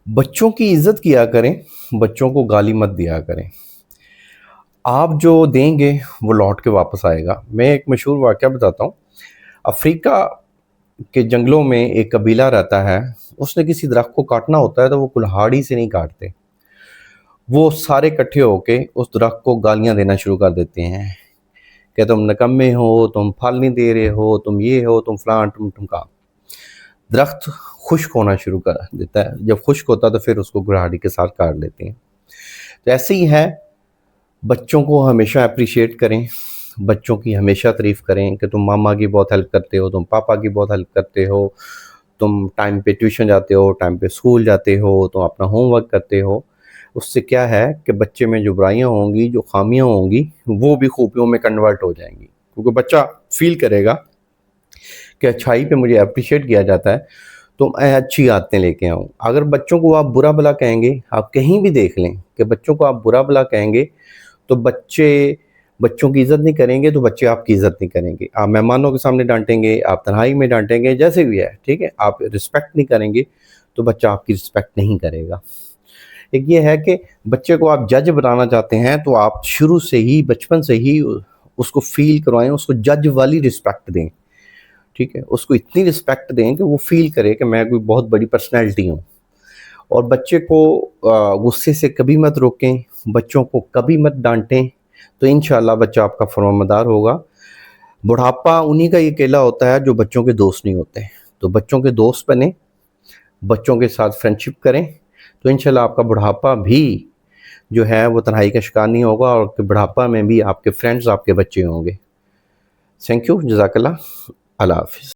بچوں کی عزت کیا کریں، بچوں کو گالی مت دیا کریں۔ آپ جو دیں گے وہ لوٹ کے واپس آئے گا۔ میں ایک مشہور واقعہ بتاتا ہوں۔ افریقہ کے جنگلوں میں ایک قبیلہ رہتا ہے، اس نے کسی درخت کو کاٹنا ہوتا ہے تو وہ کلہاڑی سے نہیں کاٹتے، وہ سارے اکٹھے ہو کے اس درخت کو گالیاں دینا شروع کر دیتے ہیں کہ تم نکمے ہو، تم پھل نہیں دے رہے ہو، تم یہ ہو، تم فلاں تم کا۔ درخت خشک ہونا شروع کر دیتا ہے، جب خشک ہوتا ہے تو پھر اس کو کلہاڑی کے ساتھ کاٹ لیتے ہیں۔ تو ایسے ہی ہے، بچوں کو ہمیشہ اپریشیٹ کریں، بچوں کی ہمیشہ تعریف کریں کہ تم ماما کی بہت ہیلپ کرتے ہو، تم پاپا کی بہت ہیلپ کرتے ہو، تم ٹائم پہ ٹیوشن جاتے ہو، ٹائم پہ اسکول جاتے ہو، تم اپنا ہوم ورک کرتے ہو۔ اس سے کیا ہے کہ بچے میں جو برائیاں ہوں گی، جو خامیاں ہوں گی، وہ بھی خوبیوں میں کنورٹ ہو جائیں گی، کیونکہ بچہ فیل کرے گا کہ اچھائی پہ مجھے اپریشیٹ کیا جاتا ہے تو میں اچھی عادتیں لے کے آؤں۔ اگر بچوں کو آپ برا بھلا کہیں گے، آپ کہیں بھی دیکھ لیں کہ بچوں کو آپ برا بھلا کہیں گے تو بچوں کی عزت نہیں کریں گے، تو بچے آپ کی عزت نہیں کریں گے۔ آپ مہمانوں کے سامنے ڈانٹیں گے، آپ تنہائی میں ڈانٹیں گے، جیسے بھی ہے، ٹھیک ہے، آپ رسپیکٹ نہیں کریں گے تو بچہ آپ کی رسپیکٹ نہیں کرے گا۔ ایک یہ ہے کہ بچے کو آپ جج بنانا چاہتے ہیں تو آپ شروع سے ہی، بچپن سے ہی اس کو فیل کروائیں، اس کو جج والی رسپیکٹ دیں، ٹھیک ہے، اس کو اتنی رسپیکٹ دیں کہ وہ فیل کرے کہ میں کوئی بہت بڑی پرسنالٹی ہوں۔ اور بچے کو غصے سے کبھی مت روکیں، بچوں کو کبھی مت ڈانٹیں، تو انشاءاللہ بچہ آپ کا فرمانبردار ہوگا۔ بڑھاپا انہی کا یہ اکیلا ہوتا ہے جو بچوں کے دوست نہیں ہوتے، تو بچوں کے دوست بنیں، بچوں کے ساتھ فرینڈشپ کریں، تو انشاءاللہ آپ کا بڑھاپا بھی جو ہے وہ تنہائی کا شکار نہیں ہوگا، اور بڑھاپا میں بھی آپ کے فرینڈز آپ کے بچے ہوں گے۔ تھینک یو، جزاک اللہ، اللہ حافظ۔